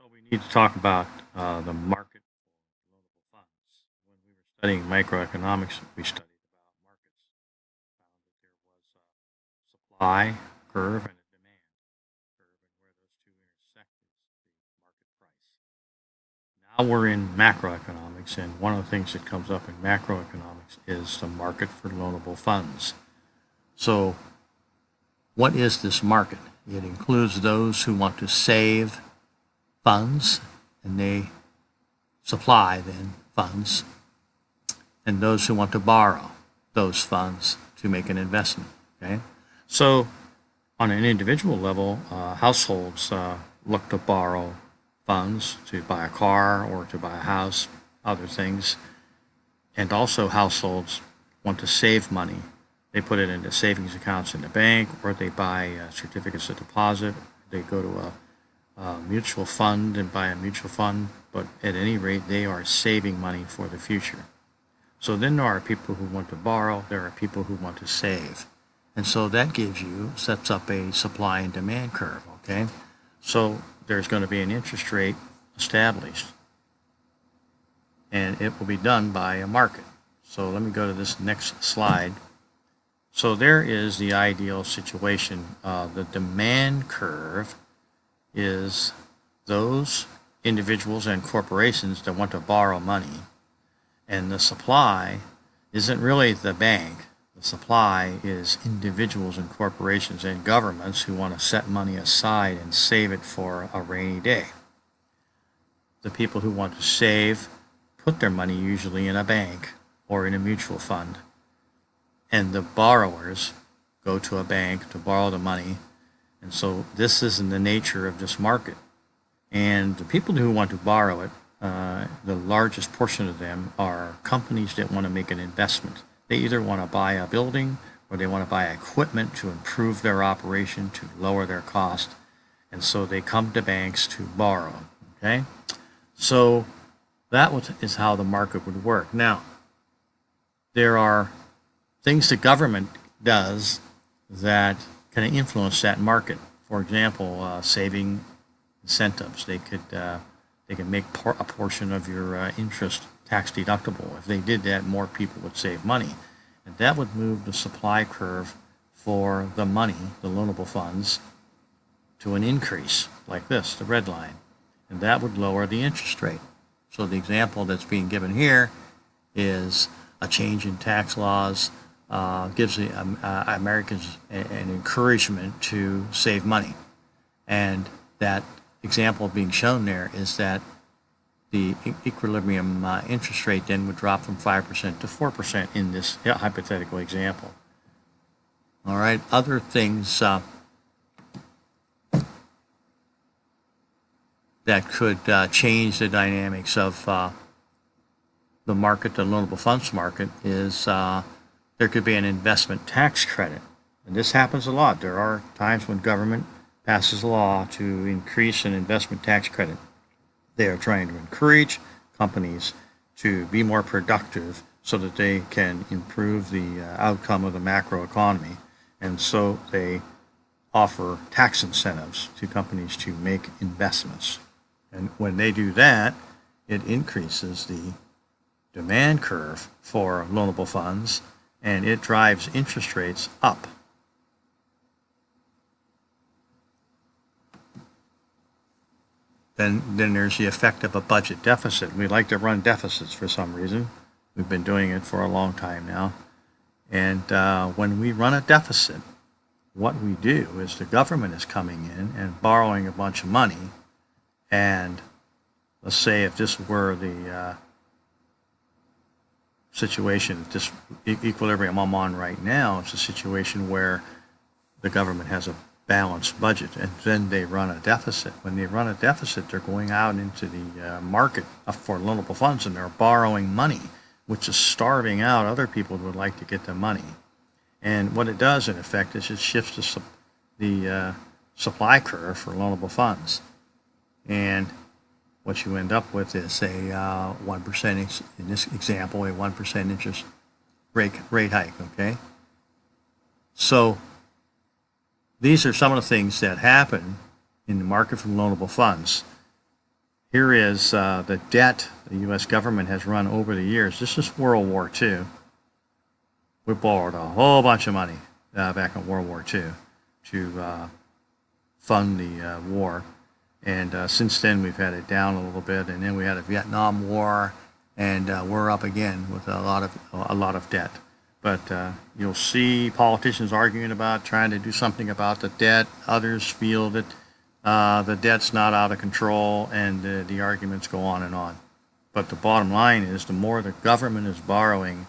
Well, we need to talk about the market for loanable funds. When we were studying microeconomics, we studied about markets. Found that there was a supply curve and a demand curve, and where those two intersect is the market price. Now we're in macroeconomics, and one of the things that comes up in macroeconomics is the market for loanable funds. So, what is this market? It includes those who want to save funds, and they supply then funds, and those who want to borrow those funds to make an investment. Okay, so on an individual level, households look to borrow funds to buy a car or to buy a house, other things, and also households want to save money. They put it into savings accounts in the bank, or they buy certificates of deposit. They go to a mutual fund and buy a mutual fund, but at any rate, they are saving money for the future. So then there are people who want to borrow, there are people who want to save. And so that sets up a supply and demand curve, okay? So there's going to be an interest rate established, and it will be done by a market. So let me go to this next slide. So there is the ideal situation. The demand curve is those individuals and corporations that want to borrow money. And the supply isn't really the bank. The supply is individuals and corporations and governments who want to set money aside and save it for a rainy day. The people who want to save put their money usually in a bank or in a mutual fund. And the borrowers go to a bank to borrow the money. And so this is in the nature of this market. And the people who want to borrow it, the largest portion of them are companies that want to make an investment. They either want to buy a building or they want to buy equipment to improve their operation, to lower their cost. And so they come to banks to borrow. Okay? So that is how the market would work. Now, there are things the government does that can influence that market. For example, saving incentives. They can make a portion of your interest tax deductible. If they did that, more people would save money, and that would move the supply curve for the money, the loanable funds, to an increase like this, the red line, and that would lower the interest rate. So the example that's being given here is a change in tax laws gives the Americans an encouragement to save money. And that example being shown there is that the equilibrium interest rate then would drop from 5% to 4% in this hypothetical example. All right, other things that could change the dynamics of the market, the loanable funds market, is there could be an investment tax credit. And this happens a lot. There are times when government passes a law to increase an investment tax credit. They are trying to encourage companies to be more productive so that they can improve the outcome of the macroeconomy. And so they offer tax incentives to companies to make investments. And when they do that, it increases the demand curve for loanable funds, and it drives interest rates up. Then there's the effect of a budget deficit. We like to run deficits for some reason. We've been doing it for a long time now. And when we run a deficit, what we do is the government is coming in and borrowing a bunch of money. And let's say if this were the situation, this equilibrium I'm on right now, it's a situation where the government has a balanced budget, and then they run a deficit. When they run a deficit, they're going out into the market for loanable funds, and they're borrowing money, which is starving out other people who would like to get the money. And what it does, in effect, is it shifts the supply curve for loanable funds. And what you end up with is a 1%, in this example, a 1% interest rate hike, okay? So these are some of the things that happen in the market for loanable funds. Here is the debt the U.S. government has run over the years. This is World War II. We borrowed a whole bunch of money back in World War II to fund the war. And since then, we've had it down a little bit. And then we had a Vietnam War, and we're up again with a lot of debt. But you'll see politicians arguing about trying to do something about the debt. Others feel that the debt's not out of control, and the arguments go on and on. But the bottom line is, the more the government is borrowing,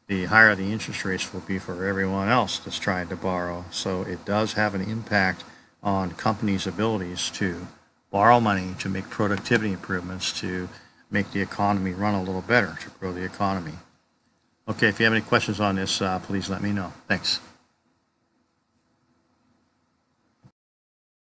the higher the interest rates will be for everyone else that's trying to borrow. So it does have an impact on companies' abilities to borrow money to make productivity improvements, to make the economy run a little better, to grow the economy. Okay, if you have any questions on this, please let me know. Thanks.